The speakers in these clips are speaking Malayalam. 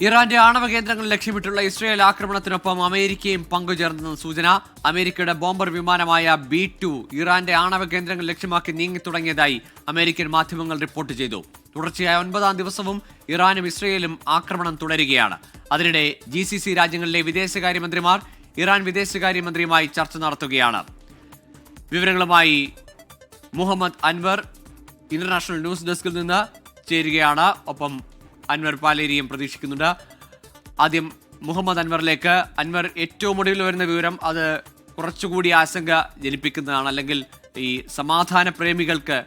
ഇറാന്റെ ആണവ കേന്ദ്രങ്ങൾ ലക്ഷ്യമിട്ടുള്ള ഇസ്രയേൽ ആക്രമണത്തിനൊപ്പം അമേരിക്കയും പങ്കുചേർന്നെന്ന സൂചന. അമേരിക്കയുടെ ബോംബർ വിമാനമായ B-2 ഇറാന്റെ ആണവ കേന്ദ്രങ്ങൾ ലക്ഷ്യമാക്കി നീങ്ങിത്തുടങ്ങിയതായി അമേരിക്കൻ മാധ്യമങ്ങൾ റിപ്പോർട്ട് ചെയ്തു. തുടർച്ചയായ 9ാം ദിവസവും ഇറാനും ഇസ്രയേലും ആക്രമണം തുടരുകയാണ്. അതിനിടെ GCC രാജ്യങ്ങളിലെ വിദേശകാര്യമന്ത്രിമാർ ഇറാൻ വിദേശകാര്യമന്ത്രിയുമായി ചർച്ച നടത്തുകയാണ്. വിവരങ്ങളുമായി മുഹമ്മദ് അൻവർ ഇന്റർനാഷണൽ ന്യൂസ് ഡെസ്കിൽ നിന്ന് ചേരുകയാണ്. ഒപ്പം അൻവർ പാലേരിയും പ്രതീക്ഷിക്കുന്നുണ്ട്. ആദ്യം മുഹമ്മദ് അൻവറിലേക്ക്. അൻവർ, ഏറ്റവും ഒടുവിൽ വരുന്ന വിവരം അത് കുറച്ചുകൂടി ആശങ്ക ജനിപ്പിക്കുന്നതാണ്, അല്ലെങ്കിൽ ഈ സമാധാന പ്രേമികൾക്ക്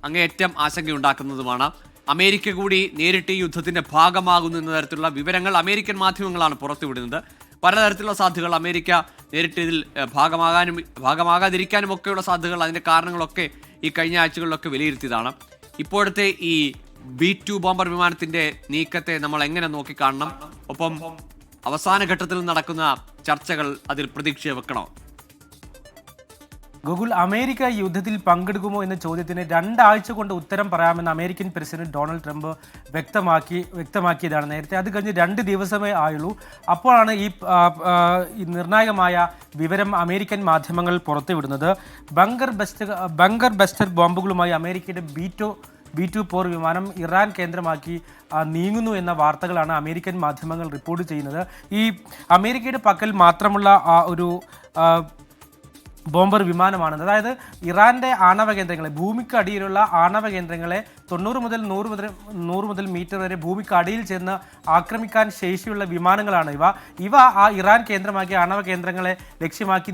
അങ്ങേയറ്റം ആശങ്കയുണ്ടാക്കുന്നതുമാണ്. അമേരിക്ക കൂടി നേരിട്ട് ഈ യുദ്ധത്തിന്റെ ഭാഗമാകുന്നു എന്ന തരത്തിലുള്ള വിവരങ്ങൾ അമേരിക്കൻ മാധ്യമങ്ങളാണ് പുറത്തുവിടുന്നത്. പലതരത്തിലുള്ള സാധ്യതകൾ, അമേരിക്ക നേരിട്ട് ഇതിൽ ഭാഗമാകാതിരിക്കാനും ഒക്കെയുള്ള സാധ്യതകൾ, അതിന്റെ കാരണങ്ങളൊക്കെ ഈ കഴിഞ്ഞ ആഴ്ചകളിലൊക്കെ വിലയിരുത്തിയതാണ്. ഇപ്പോഴത്തെ ഈ B-2 ബോംബർ വിമാനത്തിന്റെ നീക്കത്തെ നമ്മൾ എങ്ങനെ നോക്കിക്കാണണം? ഒപ്പം അവസാന ഘട്ടത്തിൽ നടക്കുന്ന ചർച്ചകൾ അതിൽ പ്രതീക്ഷ വെക്കണോ? ഗൂഗിൾ, അമേരിക്ക യുദ്ധത്തിൽ പങ്കെടുക്കുമോ എന്ന ചോദ്യത്തിന് 2 ആഴ്ച കൊണ്ട് ഉത്തരം പറയാമെന്ന് അമേരിക്കൻ പ്രസിഡന്റ് ഡൊണാൾഡ് ട്രംപ് വ്യക്തമാക്കിയതാണ്. നേരത്തെ അത് കഴിഞ്ഞ് 2 ദിവസമേ ആയുള്ളൂ. അപ്പോഴാണ് ഈ നിർണായകമായ വിവരം അമേരിക്കൻ മാധ്യമങ്ങൾ പുറത്തുവിടുന്നത്. ബങ്കർ ബസ്റ്റർ ബോംബുകളുമായി അമേരിക്കയുടെ B-2 പോർ വിമാനം ഇറാൻ കേന്ദ്രമാക്കി നീങ്ങുന്നു എന്ന വാർത്തകളാണ് അമേരിക്കൻ മാധ്യമങ്ങൾ റിപ്പോർട്ട് ചെയ്യുന്നത്. ഈ അമേരിക്കയുടെ പക്കൽ മാത്രമുള്ള ഒരു ബോംബർ വിമാനമാണ്. അതായത് ഇറാന്റെ ആണവ കേന്ദ്രങ്ങളെ, ഭൂമിക്ക് അടിയിലുള്ള ആണവ കേന്ദ്രങ്ങളെ 90 മുതൽ 100 മീറ്റർ വരെ ഭൂമിക്ക് അടിയിൽ ചെന്ന് ആക്രമിക്കാൻ ശേഷിയുള്ള വിമാനങ്ങളാണ് ഇവ ആ ഇറാൻ കേന്ദ്രമാക്കി ആണവ കേന്ദ്രങ്ങളെ ലക്ഷ്യമാക്കി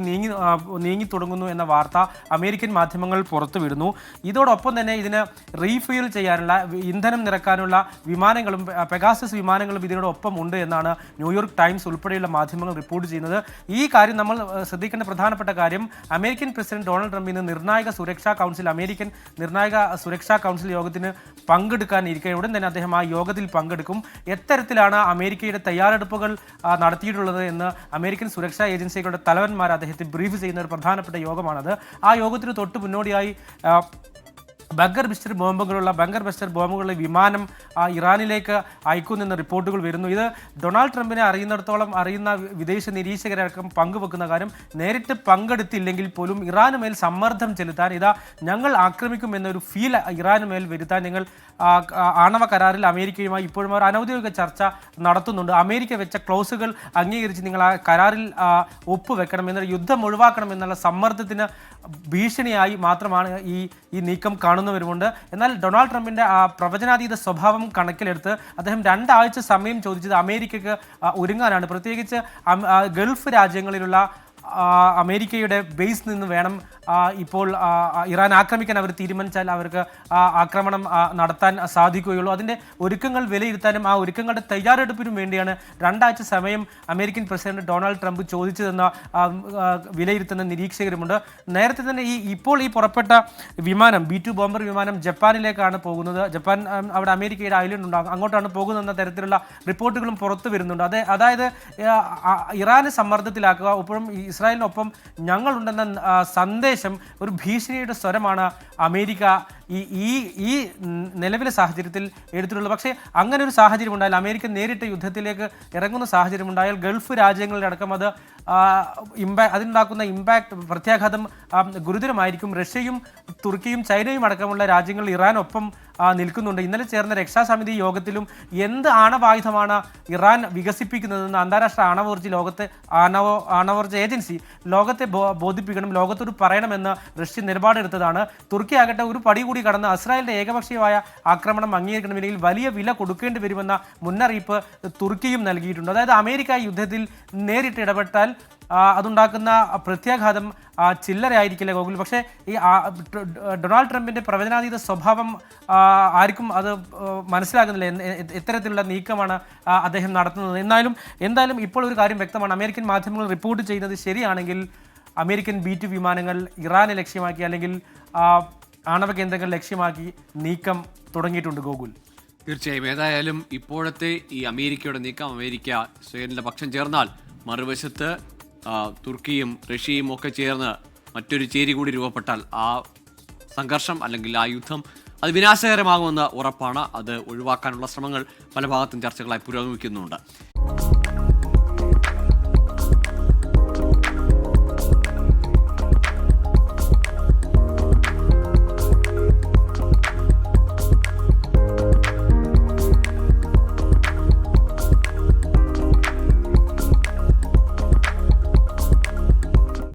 നീങ്ങി തുടങ്ങുന്നു എന്ന വാർത്ത അമേരിക്കൻ മാധ്യമങ്ങൾ പുറത്തുവിടുന്നു. ഇതോടൊപ്പം തന്നെ ഇതിന് റീഫ്യൂൽ ചെയ്യാനുള്ള, ഇന്ധനം നിറക്കാനുള്ള വിമാനങ്ങളും, പെഗാസസ് വിമാനങ്ങളും ഇതിനോടൊപ്പം ഉണ്ട് എന്നാണ് ന്യൂയോർക്ക് ടൈംസ് ഉൾപ്പെടെയുള്ള മാധ്യമങ്ങൾ റിപ്പോർട്ട് ചെയ്യുന്നത്. ഈ കാര്യം നമ്മൾ ശ്രദ്ധിക്കേണ്ട പ്രധാനപ്പെട്ട കാര്യം, അമേരിക്കൻ പ്രസിഡന്റ് ഡൊണാൾഡ് ട്രംപ് ഇന്ന് അമേരിക്കൻ നിർണായക സുരക്ഷാ കൗൺസിൽ യോഗത്തിന് പങ്കെടുക്കാനിരിക്കെ ഉടൻ തന്നെ അദ്ദേഹം ആ യോഗത്തിൽ പങ്കെടുക്കും. എത്തരത്തിലാണ് അമേരിക്കയുടെ തയ്യാറെടുപ്പുകൾ നടത്തിയിട്ടുള്ളത് എന്ന് അമേരിക്കൻ സുരക്ഷാ ഏജൻസികളുടെ തലവന്മാർ അദ്ദേഹത്തെ ബ്രീഫ് ചെയ്യുന്ന ഒരു പ്രധാനപ്പെട്ട യോഗമാണത്. ആ യോഗത്തിന് തൊട്ട് മുന്നോടിയായി ബങ്കർ ബസ്റ്റർ ബോംബുകളുടെ വിമാനം ഇറാനിലേക്ക് അയക്കുന്നെന്ന റിപ്പോർട്ടുകൾ വരുന്നു. ഇത് ഡൊണാൾഡ് ട്രംപിനെ അറിയുന്ന വിദേശ നിരീക്ഷകരടക്കം പങ്കുവെക്കുന്ന കാര്യം. നേരിട്ട് പങ്കെടുത്തില്ലെങ്കിൽ പോലും ഇറാന് മേൽ സമ്മർദ്ദം ചെലുത്താൻ, ഞങ്ങൾ ആക്രമിക്കുമെന്നൊരു ഫീൽ ഇറാന് മേൽ വരുത്താൻ ഞങ്ങൾ ആണവ കരാറിൽ അമേരിക്കയുമായി ഇപ്പോഴും അവർ അനൗദ്യോഗിക ചർച്ച നടത്തുന്നുണ്ട്. അമേരിക്ക വെച്ച ക്ലോസുകൾ അംഗീകരിച്ച് നിങ്ങൾ ആ കരാറിൽ ഒപ്പുവെക്കണം, എന്നുള്ള യുദ്ധം ഒഴിവാക്കണം എന്നുള്ള സമ്മർദ്ദത്തിന് ഭീഷണിയായി മാത്രമാണ് ഈ നീക്കം കാണുന്നവരുമുണ്ട്. എന്നാൽ ഡൊണാൾഡ് ട്രംപിന്റെ ആ പ്രവചനാതീത സ്വഭാവം കണക്കിലെടുത്ത് അദ്ദേഹം 2 ആഴ്ച സമയം ചോദിച്ചത് അമേരിക്കയ്ക്ക് ഒരുങ്ങാനാണ്. പ്രത്യേകിച്ച് ഗൾഫ് രാജ്യങ്ങളിലുള്ള അമേരിക്കയുടെ ബേസ് നിന്ന് വേണം ഇപ്പോൾ ഇറാൻ ആക്രമിക്കാൻ അവർ തീരുമാനിച്ചാൽ അവർക്ക് ആക്രമണം നടത്താൻ സാധിക്കുകയുള്ളൂ. അതിൻ്റെ ഒരുക്കങ്ങൾ വിലയിരുത്താനും ആ ഒരുക്കങ്ങളുടെ തയ്യാറെടുപ്പിനും വേണ്ടിയാണ് 2 ആഴ്ച സമയം അമേരിക്കൻ പ്രസിഡന്റ് ഡൊണാൾഡ് ട്രംപ് ചോദിച്ചതെന്ന വിലയിരുത്തുന്ന നിരീക്ഷകരുമുണ്ട്. നേരത്തെ തന്നെ ഇപ്പോൾ ഈ പുറപ്പെട്ട വിമാനം, B-2 ബോംബർ വിമാനം ജപ്പാനിലേക്കാണ് പോകുന്നത്. ജപ്പാൻ അവിടെ അമേരിക്കയുടെ ഐലൻഡ് ഉണ്ടാകും, അങ്ങോട്ടാണ് പോകുന്നതെന്ന തരത്തിലുള്ള റിപ്പോർട്ടുകളും പുറത്തു വരുന്നുണ്ട്. അതായത് ഇറാനെ സമ്മർദ്ദത്തിലാക്കുക, ഒപ്പം ഇസ്രായേലിനൊപ്പം ഞങ്ങളുണ്ടെന്ന സന്ദേശം, ഒരു ഭീഷണിയുടെ സ്വരമാണ് അമേരിക്ക ഈ നിലവിലെ സാഹചര്യത്തിൽ എടുത്തിട്ടുള്ളത്. പക്ഷേ അങ്ങനെ ഒരു സാഹചര്യം ഉണ്ടായാൽ, അമേരിക്ക നേരിട്ട് യുദ്ധത്തിലേക്ക് ഇറങ്ങുന്ന സാഹചര്യം ഉണ്ടായാൽ ഗൾഫ് രാജ്യങ്ങളുടെ അടക്കം അതിനുണ്ടാക്കുന്ന ഇമ്പാക്ട്, പ്രത്യാഘാതം ഗുരുതരമായിരിക്കും. റഷ്യയും തുർക്കിയും ചൈനയും അടക്കമുള്ള രാജ്യങ്ങൾ ഇറാനൊപ്പം നിൽക്കുന്നുണ്ട്. ഇന്നലെ ചേർന്ന രക്ഷാസമിതി യോഗത്തിലും എന്ത് ആണവായുധമാണ് ഇറാൻ വികസിപ്പിക്കുന്നതെന്ന് അന്താരാഷ്ട്ര ആണവോർജ്ജ ഏജൻസി ലോകത്തെ ബോധിപ്പിക്കണം, ലോകത്തോട് പറയണമെന്ന് റഷ്യ നിലപാടെടുത്തതാണ്. തുർക്കി ആകട്ടെ ഒരു പടി കൂടി കടന്ന് ഇസ്രായേലിന്റെ ഏകപക്ഷീയമായ ആക്രമണം അംഗീകരിക്കണമെങ്കിൽ വലിയ വില കൊടുക്കേണ്ടി വരുമെന്ന മുന്നറിയിപ്പ് തുർക്കിയും നൽകിയിട്ടുണ്ട്. അതായത് അമേരിക്ക യുദ്ധത്തിൽ നേരിട്ട് ഇടപെട്ടാൽ അതുണ്ടാക്കുന്ന പ്രത്യാഘാതം ചില്ലറയായിരിക്കില്ല ഗോകുൽ. പക്ഷേ ഈ ഡൊണാൾഡ് ട്രംപിന്റെ പ്രവചനാതീത സ്വഭാവം ആർക്കും അത് മനസ്സിലാകുന്നില്ല, എത്തരത്തിലുള്ള നീക്കമാണ് അദ്ദേഹം നടത്തുന്നത്. എന്തായാലും ഇപ്പോൾ ഒരു കാര്യം വ്യക്തമാണ്, അമേരിക്കൻ മാധ്യമങ്ങൾ റിപ്പോർട്ട് ചെയ്യുന്നത് ശരിയാണെങ്കിൽ അമേരിക്കൻ B-2 വിമാനങ്ങൾ ഇറാനെ ലക്ഷ്യമാക്കി, അല്ലെങ്കിൽ ആണവ കേന്ദ്രങ്ങൾ ലക്ഷ്യമാക്കി നീക്കം തുടങ്ങിയിട്ടുണ്ട് ഗോകുൽ. തീർച്ചയായും. ഏതായാലും ഇപ്പോഴത്തെ ഈ അമേരിക്കയുടെ നീക്കം, അമേരിക്ക ഇസ്രായേലിന്റെ പക്ഷം ചേർന്നാൽ മറുവശത്ത് തുർക്കിയും റഷ്യയും ഒക്കെ ചേർന്ന് മറ്റൊരു ചേരി കൂടി രൂപപ്പെട്ടാൽ ആ സംഘർഷം, അല്ലെങ്കിൽ ആ യുദ്ധം, അത് വിനാശകരമാകുമെന്ന് ഉറപ്പാണ്. അത് ഒഴിവാക്കാനുള്ള ശ്രമങ്ങൾ പല ഭാഗത്തും ചർച്ചകളായി പുരോഗമിക്കുന്നുണ്ട്.